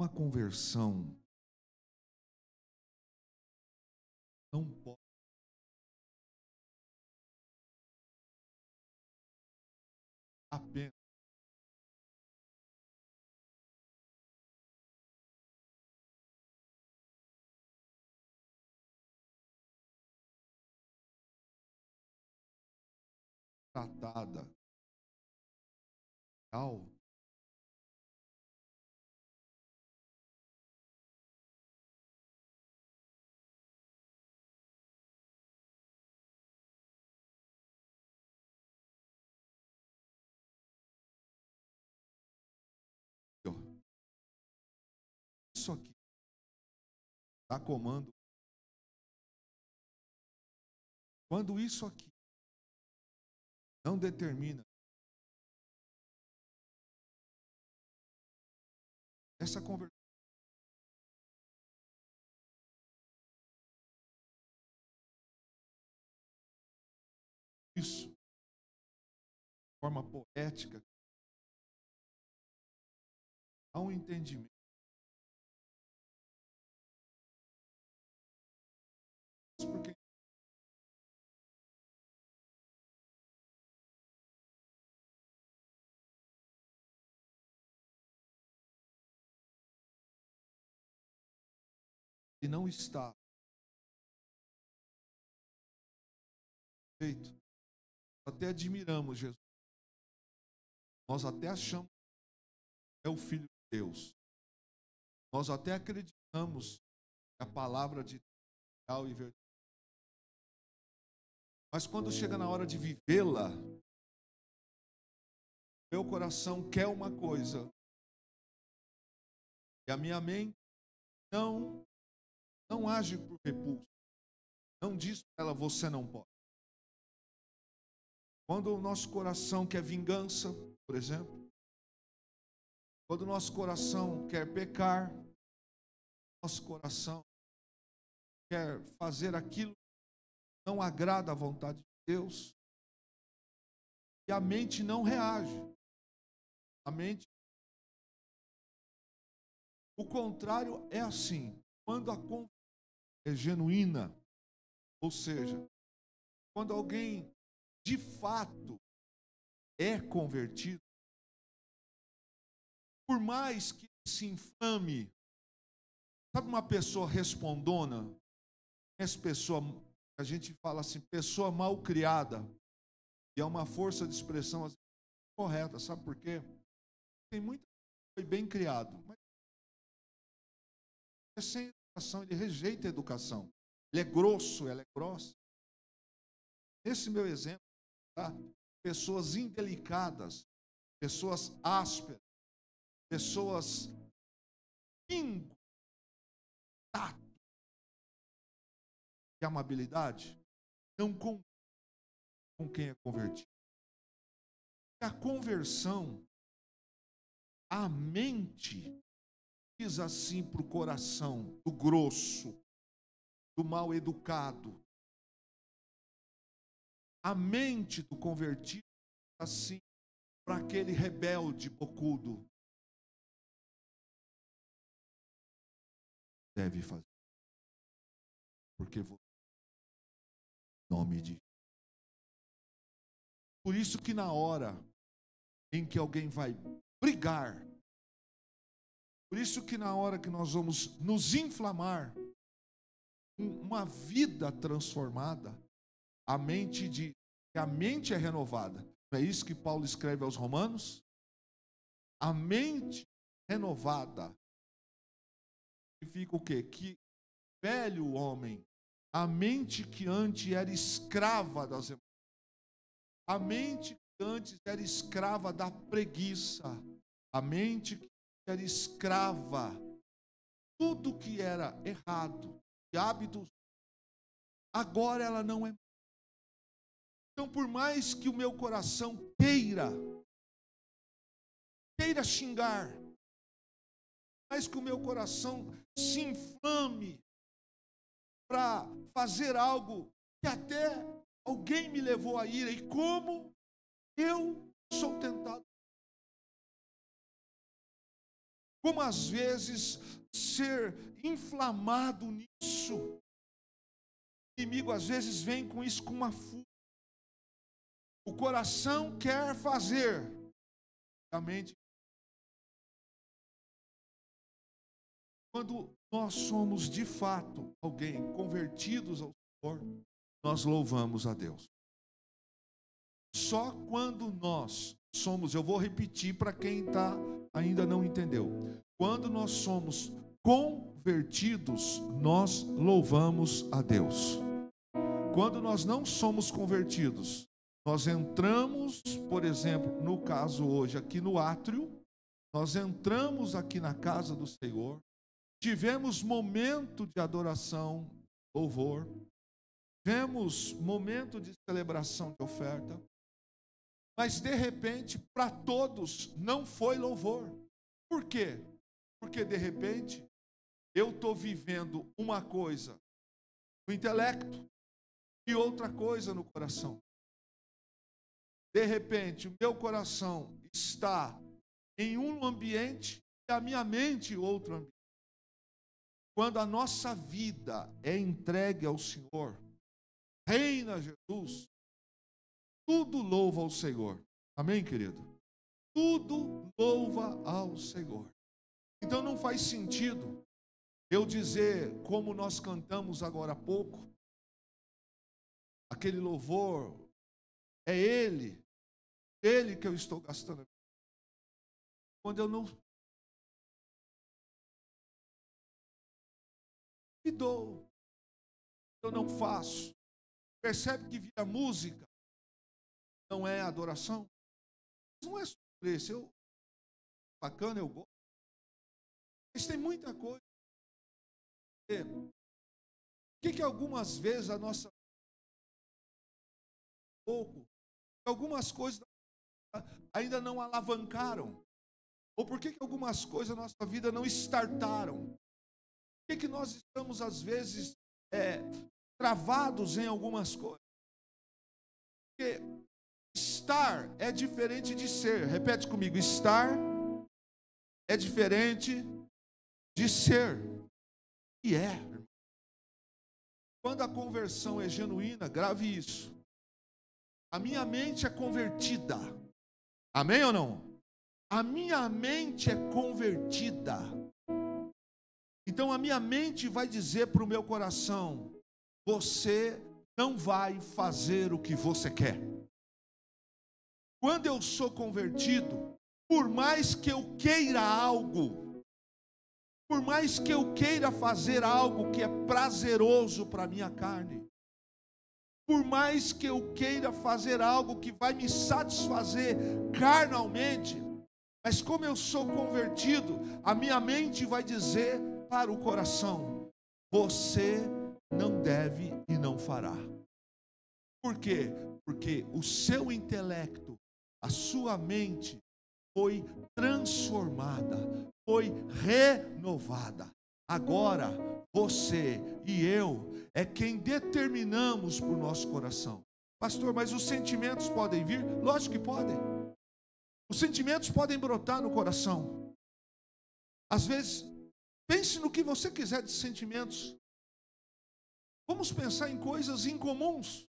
Uma conversão não pode apenas tratada ao isso aqui dá comando. Quando isso aqui não determina essa conversão, isso, de forma poética, há um entendimento. Porque ele não está feito. Até admiramos Jesus. Nós até achamos que é o Filho de Deus. Nós até acreditamos que a palavra de Deus é real e verdadeira. Mas quando chega na hora de vivê-la, meu coração quer uma coisa e a minha mente não age por repulso. Não diz para ela, você não pode. Quando o nosso coração quer vingança, por exemplo, quando o nosso coração quer pecar, nosso coração quer fazer aquilo que não agrada à vontade de Deus, e a mente não reage. A mente. O contrário é assim, quando a conversão é genuína, ou seja, quando alguém de fato é convertido, por mais que se inflame, sabe uma pessoa respondona, essa pessoa, a gente fala assim, pessoa mal criada, e é uma força de expressão assim, correta, sabe por quê? Tem muita gente que foi bem criado, mas é sem educação, ele rejeita a educação, ele é grosso, ela é grossa. Nesse meu exemplo, tá? Pessoas indelicadas, pessoas ásperas, pessoas pingo, tato e amabilidade, não com quem é convertido. A conversão, a mente diz assim para o coração do grosso, do mal educado. A mente do convertido diz assim para aquele rebelde bocudo. Deve fazer. Porque você, em nome de. Por isso que na hora em que alguém vai brigar, por isso que na hora que nós vamos nos inflamar, uma vida transformada, a mente diz que a mente é renovada. Não é isso que Paulo escreve aos Romanos? A mente renovada significa o quê? Que velho homem, a mente que antes era escrava das emoções, a mente que antes era escrava da preguiça, a mente que era escrava tudo que era errado, de hábitos, agora ela não é. Então, por mais que o meu coração queira xingar, por mais que o meu coração se inflame para fazer algo que até alguém me levou à ira, e como eu sou tentado. como às vezes ser inflamado nisso. O inimigo às vezes vem com isso com uma fúria. O coração quer fazer, a mente. Quando nós somos de fato alguém convertidos ao Senhor, nós louvamos a Deus. Só quando nós somos, eu vou repetir para quem ainda não entendeu. Quando nós somos convertidos, nós louvamos a Deus. Quando nós não somos convertidos, nós entramos, por exemplo, no caso hoje aqui no átrio, nós entramos aqui na casa do Senhor, tivemos momento de adoração, louvor, tivemos momento de celebração de oferta, mas de repente, para todos, não foi louvor. Por quê? Porque de repente, eu estou vivendo uma coisa no intelecto e outra coisa no coração. De repente, o meu coração está em um ambiente e a minha mente em outro ambiente. Quando a nossa vida é entregue ao Senhor, reina Jesus, tudo louva ao Senhor. Amém, querido? Tudo louva ao Senhor. Então não faz sentido eu dizer, como nós cantamos agora há pouco, aquele louvor, é Ele que eu estou gastando. Quando eu não me dou, eu não faço. Percebe que via música não é adoração? Não é sobre isso. Bacana, eu gosto. Mas tem muita coisa. Por que algumas vezes a nossa pouco, algumas coisas ainda não alavancaram? Ou por que algumas coisas na nossa vida não startaram? Por que nós estamos às vezes travados em algumas coisas? Porque estar é diferente de ser. Repete comigo, estar é diferente de ser. E quando a conversão é genuína, grave isso. A minha mente é convertida. Amém ou não? A minha mente é convertida. Então a minha mente vai dizer para o meu coração: você não vai fazer o que você quer. Quando eu sou convertido, por mais que eu queira algo, por mais que eu queira fazer algo que é prazeroso para a minha carne, por mais que eu queira fazer algo que vai me satisfazer carnalmente, mas como eu sou convertido, a minha mente vai dizer para o coração: você não deve e não fará. Por quê? Porque o seu intelecto, a sua mente foi transformada, foi renovada. Agora, você e eu é quem determinamos para o nosso coração. Pastor, mas os sentimentos podem vir? Lógico que podem. Os sentimentos podem brotar no coração. Às vezes, pense no que você quiser de sentimentos. Vamos pensar em coisas incomuns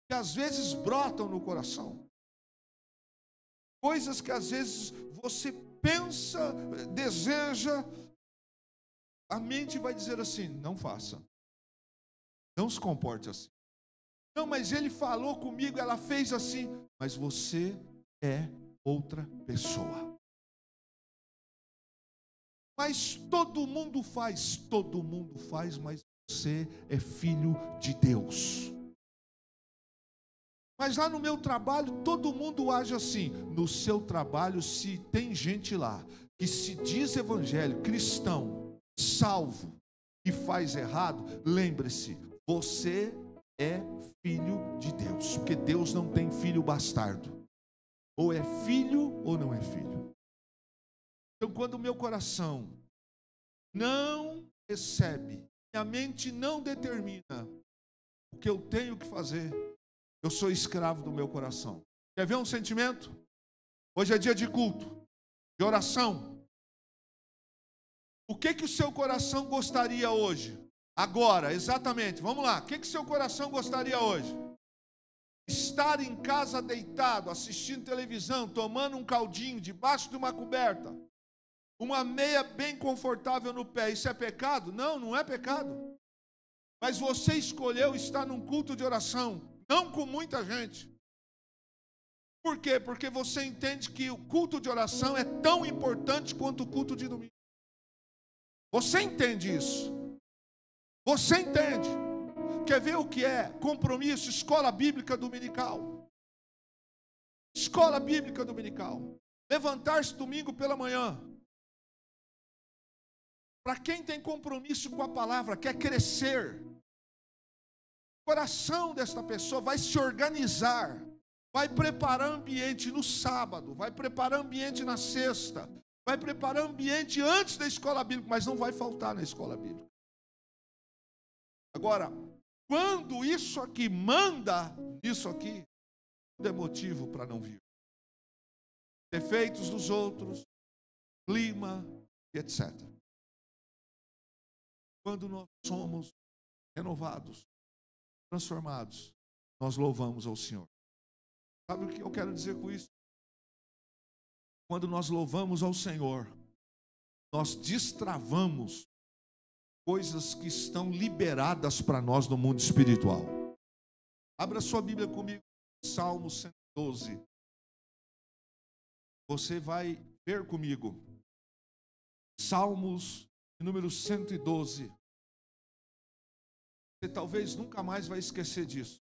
que às vezes brotam no coração. Coisas que às vezes você pensa, deseja, a mente vai dizer assim: não faça, não se comporte assim. Não, mas ele falou comigo, ela fez assim. Mas você é outra pessoa. Mas todo mundo faz, mas você é filho de Deus. Mas lá no meu trabalho, todo mundo age assim. No seu trabalho, se tem gente lá que se diz evangélico, cristão, salvo, e faz errado, lembre-se, você é filho de Deus. Porque Deus não tem filho bastardo. Ou é filho ou não é filho. Então, quando o meu coração não recebe, minha mente não determina o que eu tenho que fazer, eu sou escravo do meu coração. Quer ver um sentimento? Hoje é dia de culto, de oração. O que o seu coração gostaria hoje? Agora, exatamente, vamos lá. O que seu coração gostaria hoje? Estar em casa deitado, assistindo televisão, tomando um caldinho, debaixo de uma coberta, uma meia bem confortável no pé. Isso é pecado? Não, não é pecado. Mas você escolheu estar num culto de oração, não com muita gente. Por quê? Porque você entende que o culto de oração é tão importante quanto o culto de domingo. Você entende isso? Você entende? Quer ver o que é compromisso? Escola bíblica dominical. Escola bíblica dominical. Levantar-se domingo pela manhã. Para quem tem compromisso com a palavra, quer crescer, o coração desta pessoa vai se organizar, vai preparar ambiente no sábado, vai preparar ambiente na sexta, vai preparar ambiente antes da escola bíblica, mas não vai faltar na escola bíblica. Agora, quando isso aqui manda, isso aqui, tudo é motivo para não vir. Defeitos dos outros, clima, etc. Quando nós somos renovados, transformados, nós louvamos ao Senhor. Sabe o que eu quero dizer com isso? Quando nós louvamos ao Senhor, nós destravamos coisas que estão liberadas para nós no mundo espiritual. Abra sua Bíblia comigo, Salmo 112. Você vai ver comigo. Salmos número 112. Você talvez nunca mais vai esquecer disso.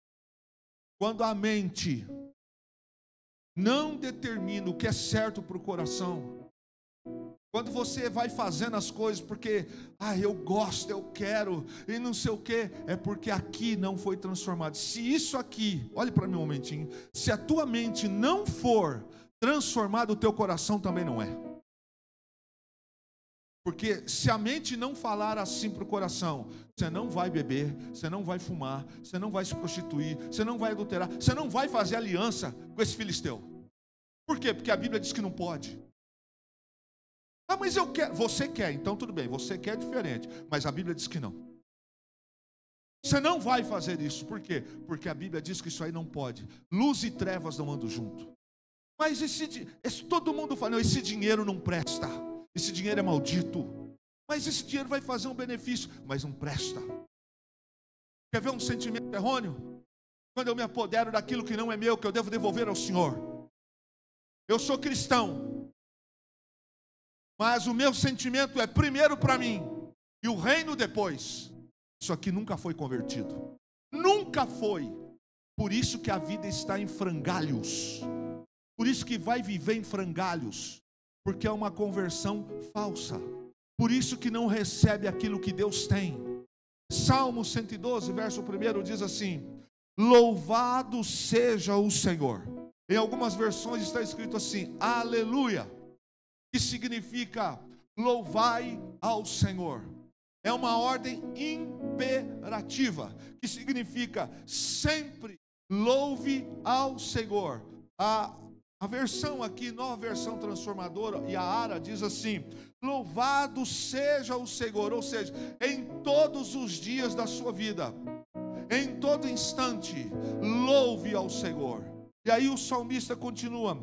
Quando a mente não determina o que é certo para o coração, quando você vai fazendo as coisas porque, eu gosto, eu quero, e não sei o que, é porque aqui não foi transformado. Se isso aqui, olhe para mim um momentinho, se a tua mente não for transformada, o teu coração também não é. Porque se a mente não falar assim para o coração, você não vai beber, você não vai fumar, você não vai se prostituir, você não vai adulterar, você não vai fazer aliança com esse filisteu. Por quê? Porque a Bíblia diz que não pode. Mas eu quero. Você quer, então tudo bem, você quer diferente, mas a Bíblia diz que não. Você não vai fazer isso, por quê? Porque a Bíblia diz que isso aí não pode. Luz e trevas não andam junto. Mas todo mundo fala, não, esse dinheiro não presta. Esse dinheiro é maldito. Mas esse dinheiro vai fazer um benefício, mas não presta. Quer ver um sentimento errôneo? Quando eu me apodero daquilo que não é meu, que eu devo devolver ao Senhor. Eu sou cristão, mas o meu sentimento é primeiro para mim e o reino depois. Isso aqui nunca foi convertido. Nunca foi. Por isso que a vida está em frangalhos. Por isso que vai viver em frangalhos. Porque é uma conversão falsa. Por isso que não recebe aquilo que Deus tem. Salmo 112, verso 1 diz assim: louvado seja o Senhor. Em algumas versões está escrito assim: aleluia, que significa louvai ao Senhor. É uma ordem imperativa, que significa sempre louve ao Senhor. A versão aqui, nova versão transformadora, e a Ara diz assim: louvado seja o Senhor. Ou seja, em todos os dias da sua vida, em todo instante, louve ao Senhor. E aí o salmista continua: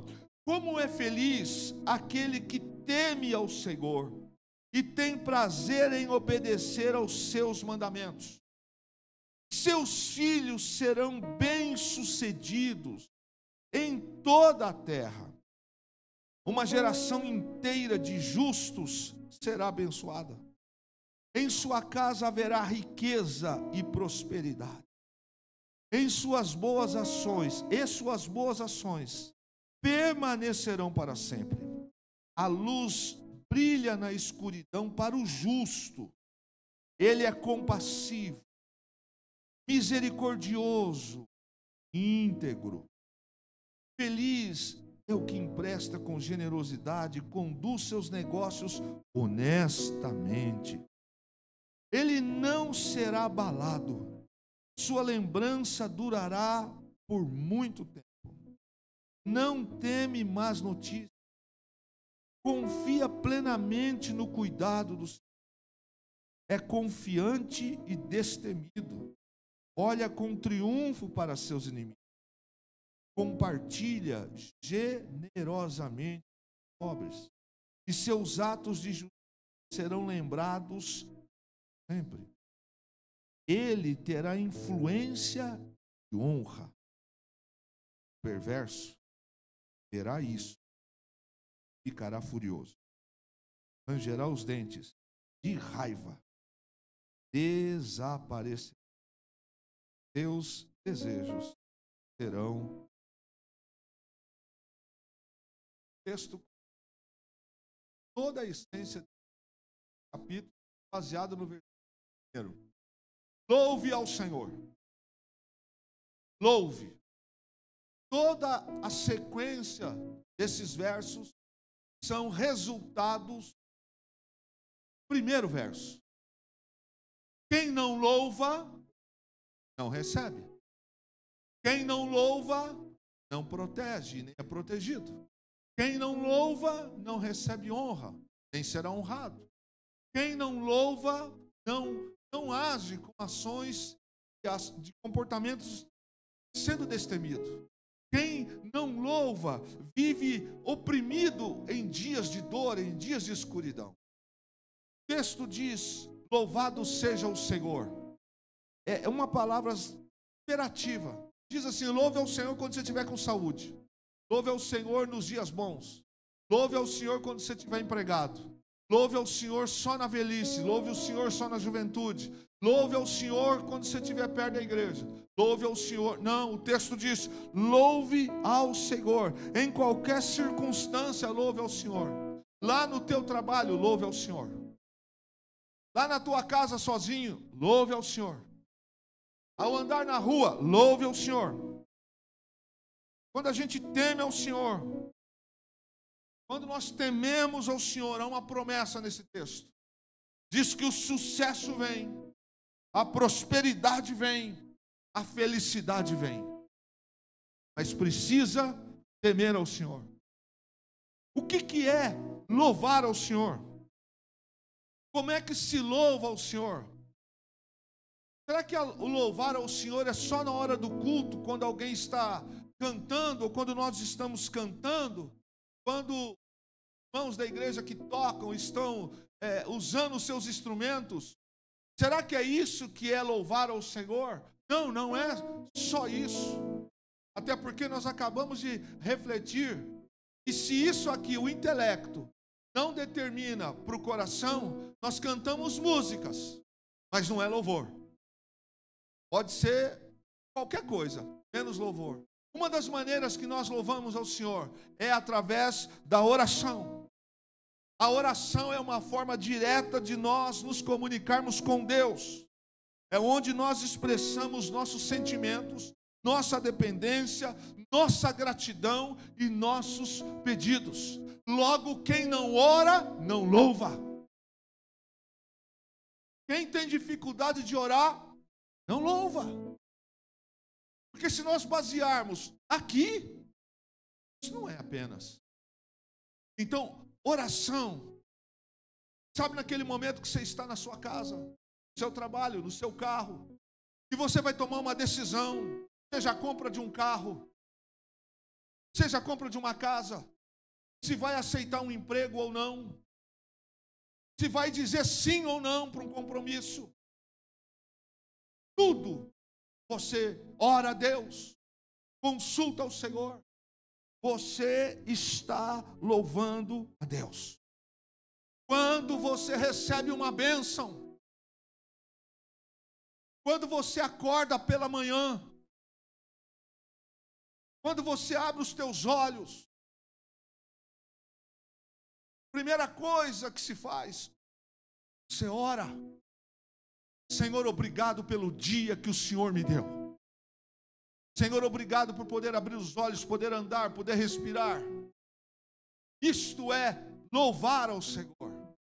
como é feliz aquele que teme ao Senhor e tem prazer em obedecer aos seus mandamentos. Seus filhos serão bem-sucedidos em toda a terra. Uma geração inteira de justos será abençoada. Em sua casa haverá riqueza e prosperidade. Em suas boas ações, permanecerão para sempre. A luz brilha na escuridão para o justo. Ele é compassivo, misericordioso, íntegro. Feliz é o que empresta com generosidade, conduz seus negócios honestamente. Ele não será abalado, sua lembrança durará por muito tempo. Não teme más notícias, confia plenamente no cuidado do Senhor. é confiante e destemido, olha com triunfo para seus inimigos, compartilha generosamente com os pobres, e seus atos de justiça serão lembrados sempre. Ele terá influência e honra. O perverso verá isso, ficará furioso, rangerá os dentes de raiva, desaparecerá. Seus desejos serão. Texto, toda a essência do capítulo, baseado no versículo 1. Louve ao Senhor. Louve. Toda a sequência desses versos são resultados do primeiro verso. Quem não louva, não recebe. Quem não louva, não protege, nem é protegido. Quem não louva, não recebe honra, nem será honrado. Quem não louva, não age com ações de comportamentos sendo destemido. Quem não louva, vive oprimido em dias de dor, em dias de escuridão. O texto diz: louvado seja o Senhor. É uma palavra imperativa. Diz assim: louve ao Senhor quando você estiver com saúde. Louve ao Senhor nos dias bons. Louve ao Senhor quando você estiver empregado. Louve ao Senhor só na velhice. Louve ao Senhor só na juventude. Louve ao Senhor quando você estiver perto da igreja. Louve ao Senhor. Não, o texto diz: louve ao Senhor. Em qualquer circunstância, louve ao Senhor. Lá no teu trabalho, louve ao Senhor. Lá na tua casa sozinho, louve ao Senhor. Ao andar na rua, louve ao Senhor. Quando a gente teme ao Senhor, quando nós tememos ao Senhor, há uma promessa nesse texto. Diz que o sucesso vem, a prosperidade vem, a felicidade vem. Mas precisa temer ao Senhor. O que é louvar ao Senhor? Como é que se louva ao Senhor? Será que o louvar ao Senhor é só na hora do culto, quando alguém está cantando, ou quando nós estamos cantando, quando irmãos da igreja que tocam estão usando os seus instrumentos? Será que é isso que é louvar ao Senhor? Não, não é só isso. Até porque nós acabamos de refletir, e se isso aqui, o intelecto, não determina para o coração, nós cantamos músicas, mas não é louvor. Pode ser qualquer coisa, menos louvor. Uma das maneiras que nós louvamos ao Senhor é através da oração. A oração é uma forma direta de nós nos comunicarmos com Deus. É onde nós expressamos nossos sentimentos, nossa dependência, nossa gratidão e nossos pedidos. Logo, quem não ora, não louva. Quem tem dificuldade de orar, não louva. Porque se nós basearmos aqui, isso não é apenas. Então, oração. Sabe naquele momento que você está na sua casa, no seu trabalho, no seu carro, e você vai tomar uma decisão, seja a compra de um carro, seja a compra de uma casa, se vai aceitar um emprego ou não, se vai dizer sim ou não para um compromisso. Tudo você ora a Deus, consulta ao Senhor, você está louvando a Deus. Quando você recebe uma bênção, quando você acorda pela manhã, quando você abre os teus olhos, primeira coisa que se faz, você ora. Senhor, obrigado pelo dia que o Senhor me deu. Senhor, obrigado por poder abrir os olhos, poder andar, poder respirar. Isto é louvar ao Senhor.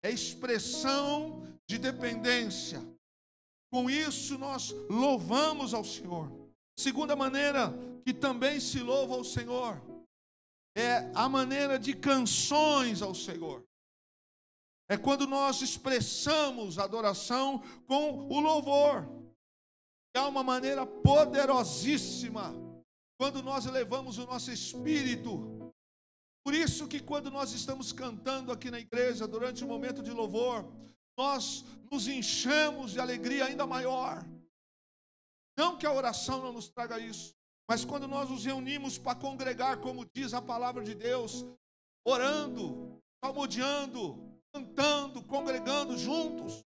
É expressão de dependência. Com isso nós louvamos ao Senhor. Segunda maneira que também se louva ao Senhor é a maneira de canções ao Senhor. É quando nós expressamos a adoração com o louvor. É uma maneira poderosíssima quando nós elevamos o nosso espírito. Por isso que quando nós estamos cantando aqui na igreja, durante o momento de louvor, nós nos enchemos de alegria ainda maior. Não que a oração não nos traga isso, mas quando nós nos reunimos para congregar, como diz a palavra de Deus, orando, salmodiando, cantando, congregando juntos,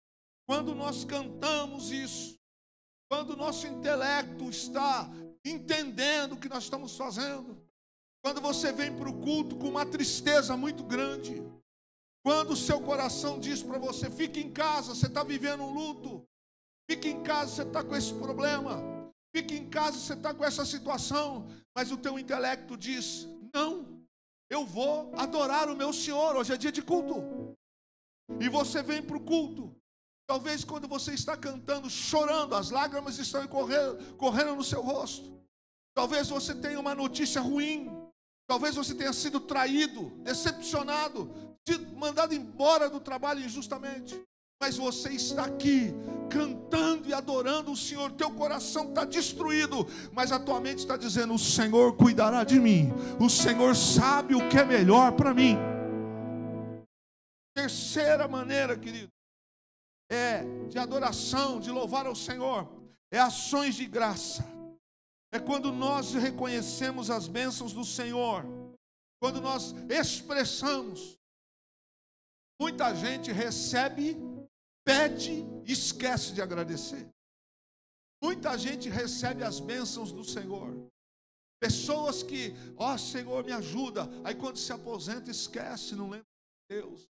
quando nós cantamos isso, quando o nosso intelecto está entendendo o que nós estamos fazendo, quando você vem para o culto com uma tristeza muito grande, quando o seu coração diz para você, fique em casa, você está vivendo um luto, fique em casa, você está com esse problema, fique em casa, você está com essa situação, mas o teu intelecto diz, não, eu vou adorar o meu Senhor, hoje é dia de culto, e você vem para o culto. Talvez quando você está cantando, chorando, as lágrimas estão correndo no seu rosto. Talvez você tenha uma notícia ruim. Talvez você tenha sido traído, decepcionado, sido mandado embora do trabalho injustamente. Mas você está aqui, cantando e adorando o Senhor. Teu coração está destruído, mas a tua mente está dizendo, o Senhor cuidará de mim. O Senhor sabe o que é melhor para mim. Terceira maneira, querido, de adoração, de louvar ao Senhor, é ações de graça. É quando nós reconhecemos as bênçãos do Senhor, quando nós expressamos. Muita gente recebe, pede e esquece de agradecer. Muita gente recebe as bênçãos do Senhor. Pessoas que, Senhor, me ajuda, aí quando se aposenta esquece, não lembra de Deus.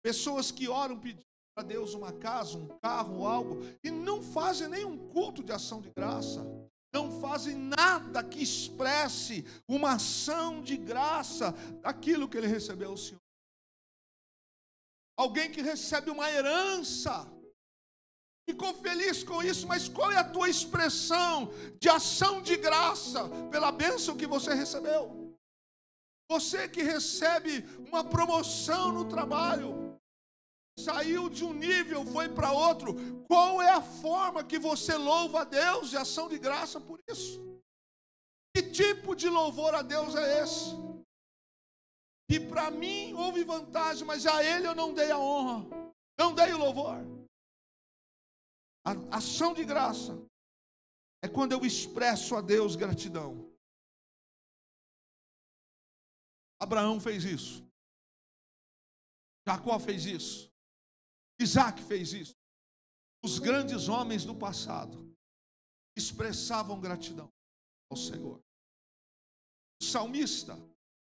Pessoas que oram pedindo a Deus uma casa, um carro, algo, e não fazem nenhum culto de ação de graça, não fazem nada que expresse uma ação de graça daquilo que ele recebeu do Senhor. Alguém que recebe uma herança, ficou feliz com isso, mas qual é a tua expressão de ação de graça pela bênção que você recebeu? Você que recebe uma promoção no trabalho, saiu de um nível, foi para outro. Qual é a forma que você louva a Deus de ação de graça por isso? Que tipo de louvor a Deus é esse? E para mim houve vantagem, mas a Ele eu não dei a honra, não dei o louvor. A ação de graça é quando eu expresso a Deus gratidão. Abraão fez isso. Jacó fez isso. Isaac fez isso. Os grandes homens do passado expressavam gratidão ao Senhor. O salmista,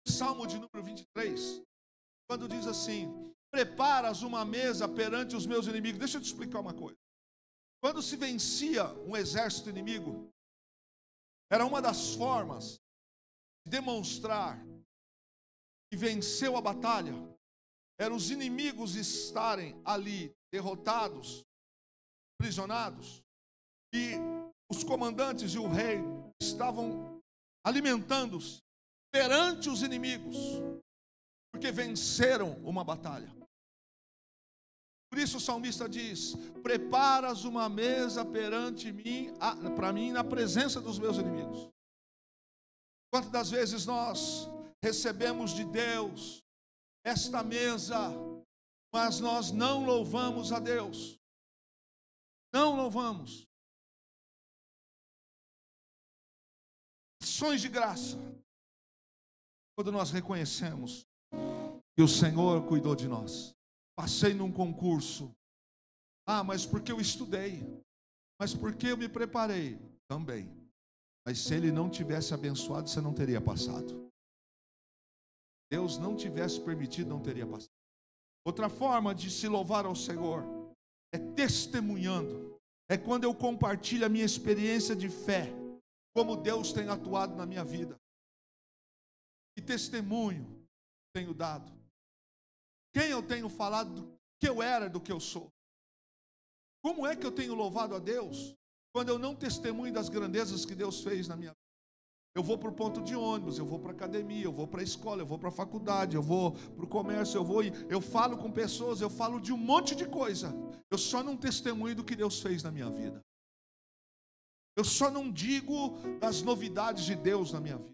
Salmo de número 23, quando diz assim, preparas uma mesa perante os meus inimigos. Deixa eu te explicar uma coisa. Quando se vencia um exército inimigo, era uma das formas de demonstrar que venceu a batalha, eram os inimigos estarem ali derrotados, aprisionados, e os comandantes e o rei estavam alimentando-se perante os inimigos, porque venceram uma batalha. Por isso o salmista diz, preparas uma mesa perante mim, para mim, na presença dos meus inimigos. Quantas das vezes nós recebemos de Deus esta mesa, mas nós não louvamos a Deus. Não louvamos. Ações de graça. Quando nós reconhecemos que o Senhor cuidou de nós. Passei num concurso. Mas porque eu estudei. Mas porque eu me preparei. Também. Mas se Ele não tivesse abençoado, você não teria passado. Deus não tivesse permitido, não teria passado. Outra forma de se louvar ao Senhor é testemunhando. É quando eu compartilho a minha experiência de fé, como Deus tem atuado na minha vida. Que testemunho tenho dado? Quem eu tenho falado do que eu era, do que eu sou? Como é que eu tenho louvado a Deus quando eu não testemunho das grandezas que Deus fez na minha vida? Eu vou para o ponto de ônibus, eu vou para a academia, eu vou para a escola, eu vou para a faculdade, eu vou para o comércio, eu falo com pessoas, eu falo de um monte de coisa. Eu só não testemunho do que Deus fez na minha vida. Eu só não digo das novidades de Deus na minha vida.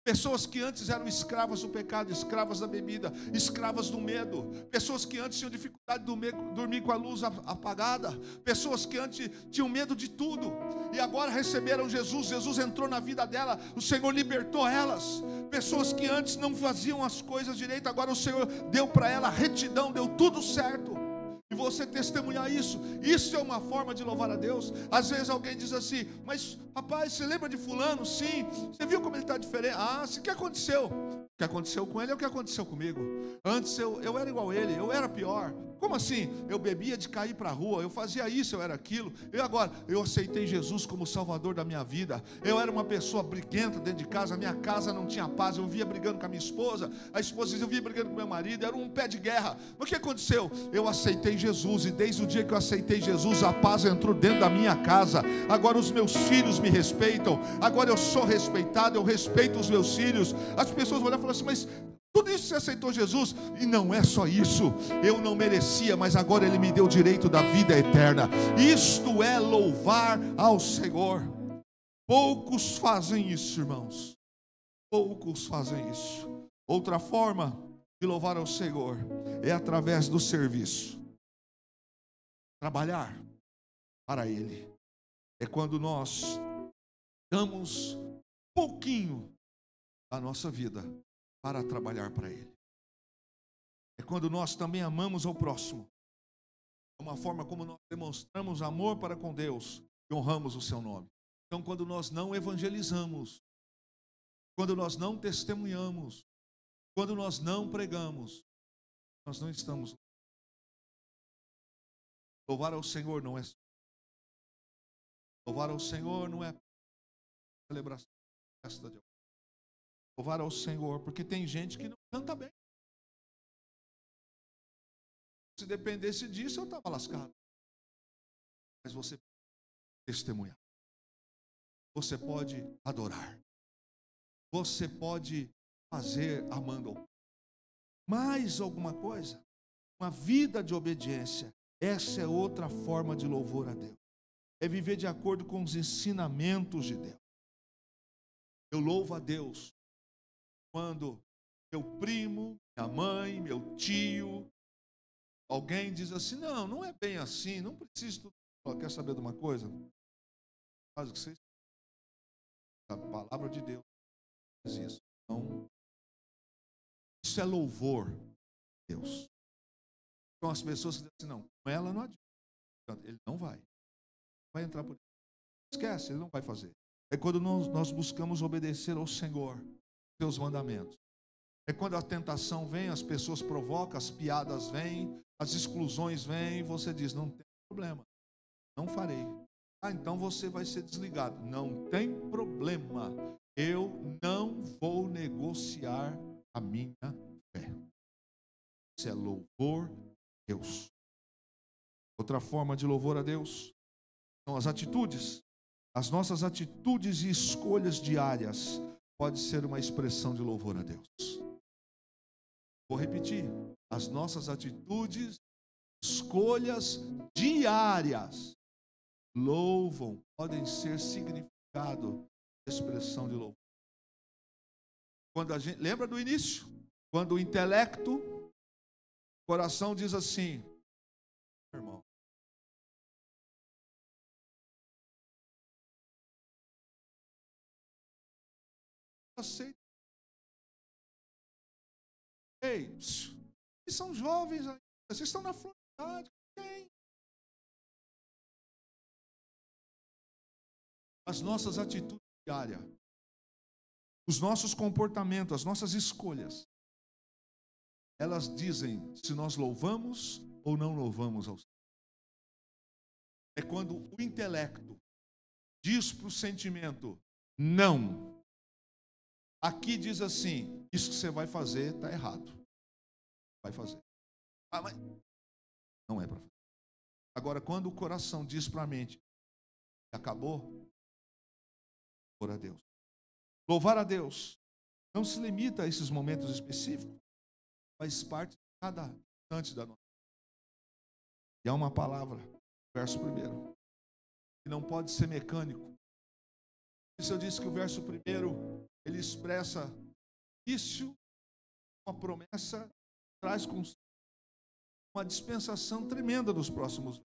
Pessoas que antes eram escravas do pecado, escravas da bebida, escravas do medo. Pessoas que antes tinham dificuldade de dormir com a luz apagada. Pessoas que antes tinham medo de tudo e agora receberam Jesus. Jesus entrou na vida dela, o Senhor libertou elas. Pessoas que antes não faziam as coisas direito, agora o Senhor deu para ela retidão, deu tudo certo. E você testemunhar isso é uma forma de louvar a Deus. Às vezes alguém diz assim: mas rapaz, você lembra de fulano? Sim. Você viu como ele está diferente? Ah, o que aconteceu? O que aconteceu com ele é o que aconteceu comigo. Antes eu era igual a ele, eu era pior. Como assim? Eu bebia de cair para a rua, eu fazia isso, eu era aquilo. E agora, eu aceitei Jesus como Salvador da minha vida. Eu era uma pessoa briguenta dentro de casa, a minha casa não tinha paz. Eu via brigando com a minha esposa, a esposa dizia, eu via brigando com meu marido, era um pé de guerra. Mas o que aconteceu? Eu aceitei Jesus, e desde o dia que eu aceitei Jesus, a paz entrou dentro da minha casa. Agora os meus filhos me respeitam, agora eu sou respeitado, eu respeito os meus filhos. As pessoas vão olhar e falar assim: mas tudo isso você aceitou Jesus? E não é só isso, eu não merecia, mas agora Ele me deu o direito da vida eterna. Isto é louvar ao Senhor. Poucos fazem isso, irmãos. Poucos fazem isso. Outra forma de louvar ao Senhor é através do serviço. Trabalhar para Ele é quando nós damos pouquinho da nossa vida para trabalhar para Ele. É quando nós também amamos ao próximo. É uma forma como nós demonstramos amor para com Deus e honramos o seu nome. Então, quando nós não evangelizamos, quando nós não testemunhamos, quando nós não pregamos, nós não estamos. Louvar ao Senhor não é. Louvar ao Senhor não é celebração, festa de. Louvar ao Senhor, porque tem gente que não canta bem. Se dependesse disso, eu estava lascado. Mas você pode testemunhar. Você pode adorar. Você pode fazer amando. Mais alguma coisa? Uma vida de obediência. Essa é outra forma de louvor a Deus. É viver de acordo com os ensinamentos de Deus. Eu louvo a Deus quando meu primo, minha mãe, meu tio, alguém diz assim: não é bem assim, não preciso. Quer saber de uma coisa? Faz o que vocês. A palavra de Deus diz isso. Então, isso é louvor a Deus. Então as pessoas que dizem assim: não, com ela não adianta. Ele não vai entrar por isso. Esquece, ele não vai fazer. É quando nós buscamos obedecer ao Senhor, seus mandamentos. É quando a tentação vem, as pessoas provocam, as piadas vêm, as exclusões vêm, e você diz: não tem problema, não farei. Ah, então você vai ser desligado. Não tem problema, eu não vou negociar a minha fé. Isso é louvor a Deus. Outra forma de louvor a Deus são as atitudes. As nossas atitudes e escolhas diárias pode ser uma expressão de louvor a Deus. Vou repetir: as nossas atitudes, escolhas diárias louvam, podem ser significado de expressão de louvor. Quando a gente lembra do início, quando o intelecto, o coração diz assim: irmão, aceita. Ei, vocês são jovens ainda, vocês estão na flor da idade. Quem? As nossas atitudes diárias, os nossos comportamentos, as nossas escolhas, elas dizem se nós louvamos ou não louvamos ao Senhor. É quando o intelecto diz para o sentimento: não. Aqui diz assim: isso que você vai fazer está errado. Vai fazer. Ah, mas não é para fazer. Agora, quando o coração diz para a mente: acabou, por a Deus. Louvar a Deus não se limita a esses momentos específicos, faz parte de cada instante da nossa vida. E há uma palavra, verso 1, que não pode ser mecânico. Por isso eu disse que o verso 1, ele expressa isso, uma promessa, traz com uma dispensação tremenda nos próximos dias.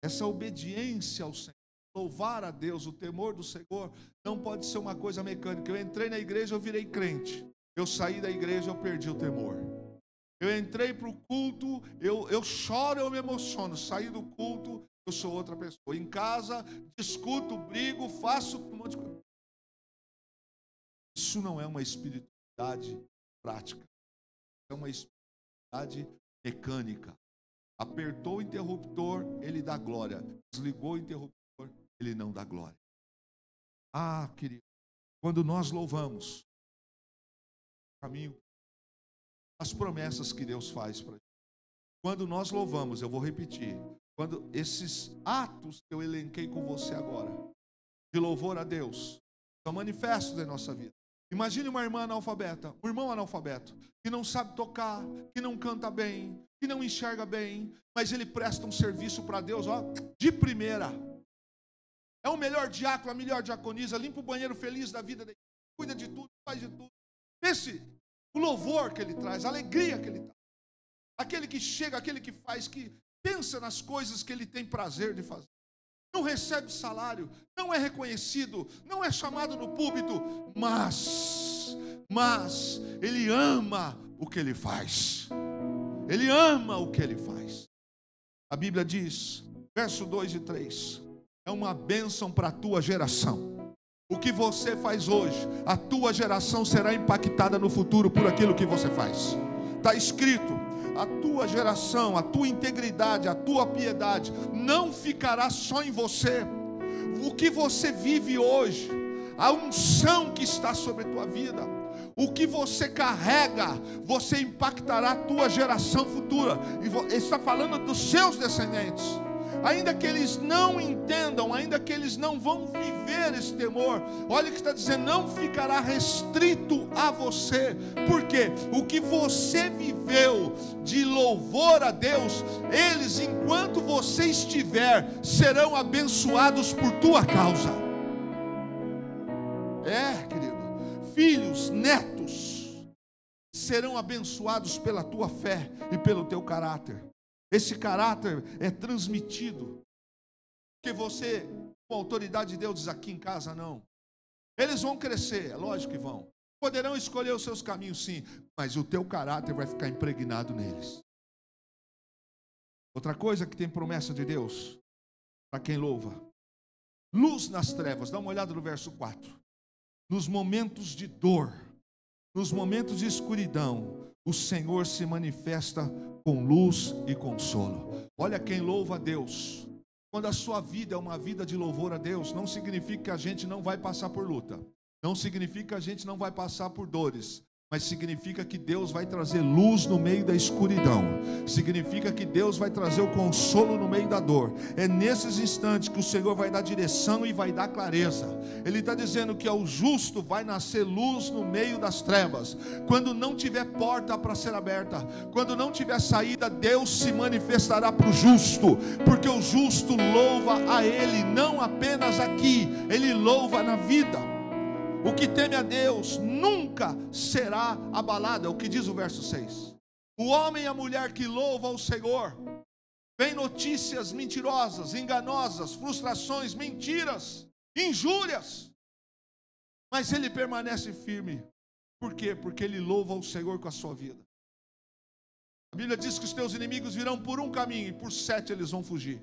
Essa obediência ao Senhor, louvar a Deus, o temor do Senhor, não pode ser uma coisa mecânica. Eu entrei na igreja, eu virei crente. Eu saí da igreja, eu perdi o temor. Eu entrei para o culto, eu choro, eu me emociono. Saí do culto, eu sou outra pessoa. Em casa, discuto, brigo, faço um monte de coisa. Isso não é uma espiritualidade prática. É uma espiritualidade mecânica. Apertou o interruptor, ele dá glória. Desligou o interruptor, ele não dá glória. Ah, querido, quando nós louvamos, caminho, as promessas que Deus faz para a gente. Quando nós louvamos, eu vou repetir, quando esses atos que eu elenquei com você agora, de louvor a Deus, são manifestos em nossa vida. Imagine uma irmã analfabeta, um irmão analfabeto, que não sabe tocar, que não canta bem, que não enxerga bem, mas ele presta um serviço para Deus, ó, de primeira. É o melhor diácono, a melhor diaconisa, limpa o banheiro feliz da vida dele, cuida de tudo, faz de tudo. Pense o louvor que ele traz, a alegria que ele traz. Aquele que chega, aquele que faz, que pensa nas coisas que ele tem prazer de fazer. Não recebe salário, não é reconhecido, não é chamado no púlpito, mas ele ama o que ele faz. Ele ama o que ele faz. A Bíblia diz, verso 2 e 3, é uma bênção para a tua geração. O que você faz hoje, a tua geração será impactada no futuro por aquilo que você faz. Está escrito, a tua geração, a tua integridade, a tua piedade não ficará só em você. O que você vive hoje, a unção que está sobre a tua vida, o que você carrega, você impactará a tua geração futura. E ele está falando dos seus descendentes. Ainda que eles não entendam, ainda que eles não vão viver esse temor, olha o que está dizendo, não ficará restrito a você. Por quê? O que você viveu de louvor a Deus, eles, enquanto você estiver, serão abençoados por tua causa. Querido, filhos, netos serão abençoados pela tua fé e pelo teu caráter. Esse caráter é transmitido, porque você, com a autoridade de Deus, diz aqui em casa não. Eles vão crescer, é lógico que vão. Poderão escolher os seus caminhos, sim, mas o teu caráter vai ficar impregnado neles. Outra coisa que tem promessa de Deus, para quem louva, luz nas trevas. Dá uma olhada no verso 4. Nos momentos de dor, nos momentos de escuridão, o Senhor se manifesta com luz e consolo. Olha quem louva a Deus. Quando a sua vida é uma vida de louvor a Deus, não significa que a gente não vai passar por luta, não significa que a gente não vai passar por dores, mas significa que Deus vai trazer luz no meio da escuridão, significa que Deus vai trazer o consolo no meio da dor. É nesses instantes que o Senhor vai dar direção e vai dar clareza. Ele está dizendo que ao justo vai nascer luz no meio das trevas. Quando não tiver porta para ser aberta, quando não tiver saída, Deus se manifestará para o justo, porque o justo louva a Ele, não apenas aqui, ele louva na vida. O que teme a Deus nunca será abalado, é o que diz o verso 6. O homem e a mulher que louvam ao Senhor, vem notícias mentirosas, enganosas, frustrações, mentiras, injúrias, mas ele permanece firme. Por quê? Porque ele louva ao Senhor com a sua vida. A Bíblia diz que os teus inimigos virão por um caminho e por 7 eles vão fugir,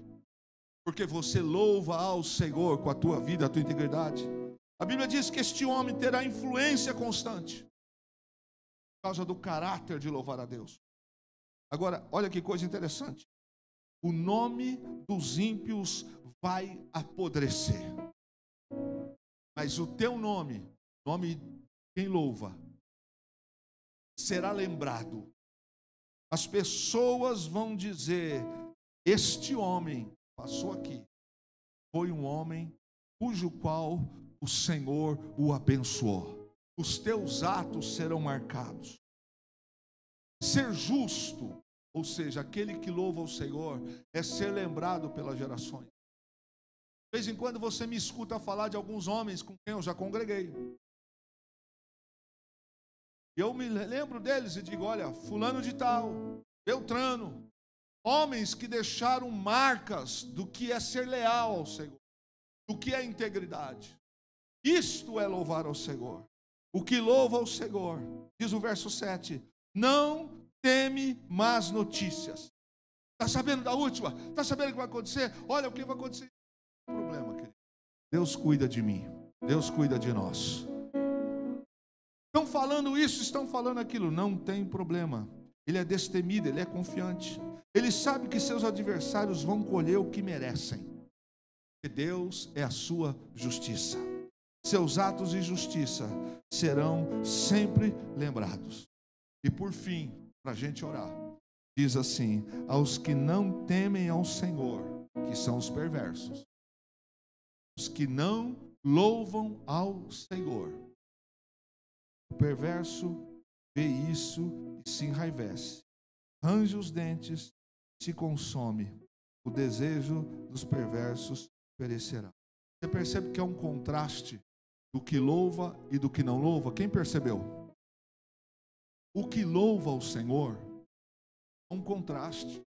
porque você louva ao Senhor com a tua vida, a tua integridade. A Bíblia diz que este homem terá influência constante por causa do caráter de louvar a Deus. Agora, olha que coisa interessante. O nome dos ímpios vai apodrecer, mas o teu nome, nome de quem louva, será lembrado. As pessoas vão dizer: este homem passou aqui, foi um homem cujo qual o Senhor o abençoou. Os teus atos serão marcados. Ser justo, ou seja, aquele que louva o Senhor, é ser lembrado pelas gerações. De vez em quando você me escuta falar de alguns homens com quem eu já congreguei. Eu me lembro deles e digo, olha, fulano de tal, Beltrano, homens que deixaram marcas do que é ser leal ao Senhor, do que é integridade. Isto é louvar ao Senhor. O que louva ao Senhor, diz o verso 7, não teme más notícias. Está sabendo da última? Está sabendo o que vai acontecer? Olha o que vai acontecer. Não tem problema, querido. Deus cuida de mim. Deus cuida de nós. Estão falando isso, estão falando aquilo. Não tem problema. Ele é destemido, ele é confiante. Ele sabe que seus adversários vão colher o que merecem. Porque Deus é a sua justiça. Seus atos de justiça serão sempre lembrados. E por fim, para a gente orar, diz assim: aos que não temem ao Senhor, que são os perversos, os que não louvam ao Senhor. O perverso vê isso e se enraivece, range os dentes, se consome. O desejo dos perversos perecerá. Você percebe que é um contraste do que louva e do que não louva? Quem percebeu? O que louva o Senhor é um contraste.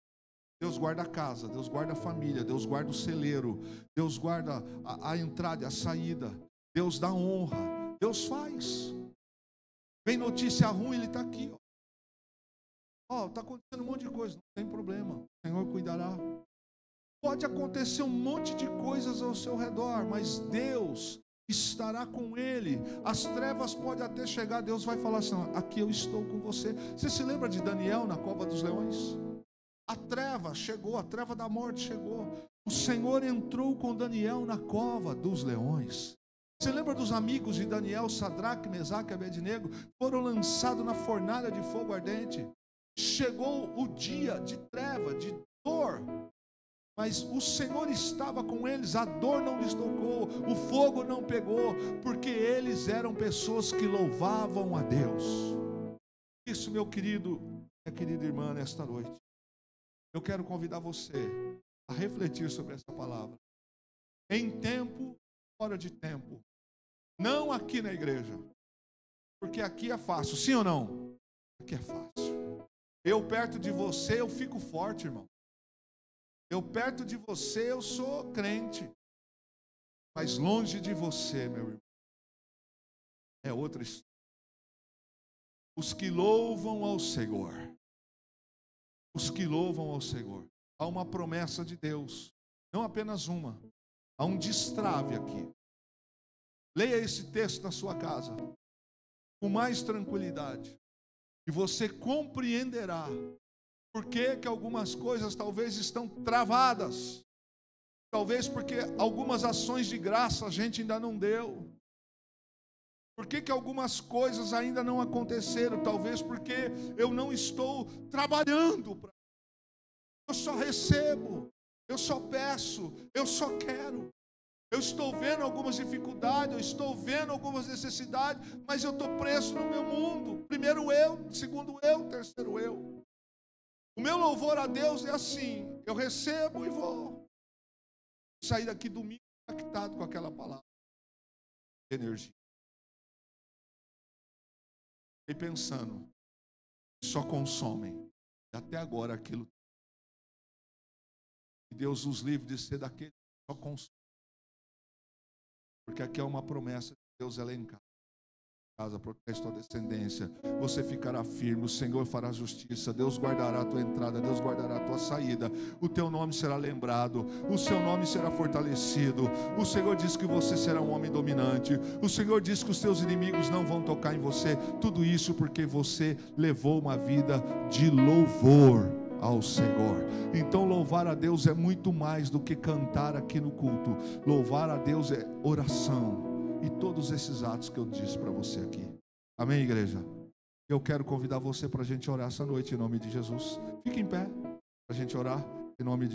Deus guarda a casa, Deus guarda a família, Deus guarda o celeiro, Deus guarda a entrada e a saída, Deus dá honra, Deus faz. Vem notícia ruim, Ele está aqui. Está acontecendo um monte de coisa, não tem problema, o Senhor cuidará. Pode acontecer um monte de coisas ao seu redor, mas Deus estará com ele. As trevas podem até chegar, Deus vai falar assim: aqui eu estou com você. Você se lembra de Daniel na cova dos leões? A treva chegou, a treva da morte chegou. O Senhor entrou com Daniel na cova dos leões. Você lembra dos amigos de Daniel, Sadraque, Mesaque e Abednego? Foram lançados na fornalha de fogo ardente. Chegou o dia de treva, de dor, mas o Senhor estava com eles, a dor não lhes tocou, o fogo não pegou, porque eles eram pessoas que louvavam a Deus. Isso, meu querido, minha querida irmã, nesta noite, eu quero convidar você a refletir sobre essa palavra. Em tempo, fora de tempo. Não aqui na igreja, porque aqui é fácil, sim ou não? Aqui é fácil. Eu perto de você, eu fico forte, irmão. Eu perto de você, eu sou crente. Mas longe de você, meu irmão, é outra história. Os que louvam ao Senhor. Os que louvam ao Senhor. Há uma promessa de Deus. Não apenas uma. Há um destrave aqui. Leia esse texto na sua casa. Com mais tranquilidade. E você compreenderá por que que algumas coisas talvez estão travadas. Talvez porque algumas ações de graça a gente ainda não deu. Por que que algumas coisas ainda não aconteceram? Talvez porque eu não estou trabalhando. Eu só recebo, eu só peço, eu só quero. Eu estou vendo algumas dificuldades, eu estou vendo algumas necessidades, mas eu estou preso no meu mundo. Primeiro eu, segundo eu, terceiro eu. O meu louvor a Deus é assim: eu recebo e vou sair daqui domingo impactado com aquela palavra de energia. E pensando, só consomem. E até agora aquilo. Que Deus nos livre de ser daquele que só consome. Porque aqui é uma promessa de Deus elencar. Casa, protege tua descendência, você ficará firme, o Senhor fará justiça, Deus guardará a tua entrada, Deus guardará a tua saída, o teu nome será lembrado, o seu nome será fortalecido, o Senhor diz que você será um homem dominante, o Senhor diz que os teus inimigos não vão tocar em você, tudo isso porque você levou uma vida de louvor ao Senhor. Então louvar a Deus é muito mais do que cantar aqui no culto. Louvar a Deus é oração e todos esses atos que eu disse para você aqui. Amém, igreja? Eu quero convidar você para a gente orar essa noite em nome de Jesus. Fique em pé para a gente orar em nome de Jesus.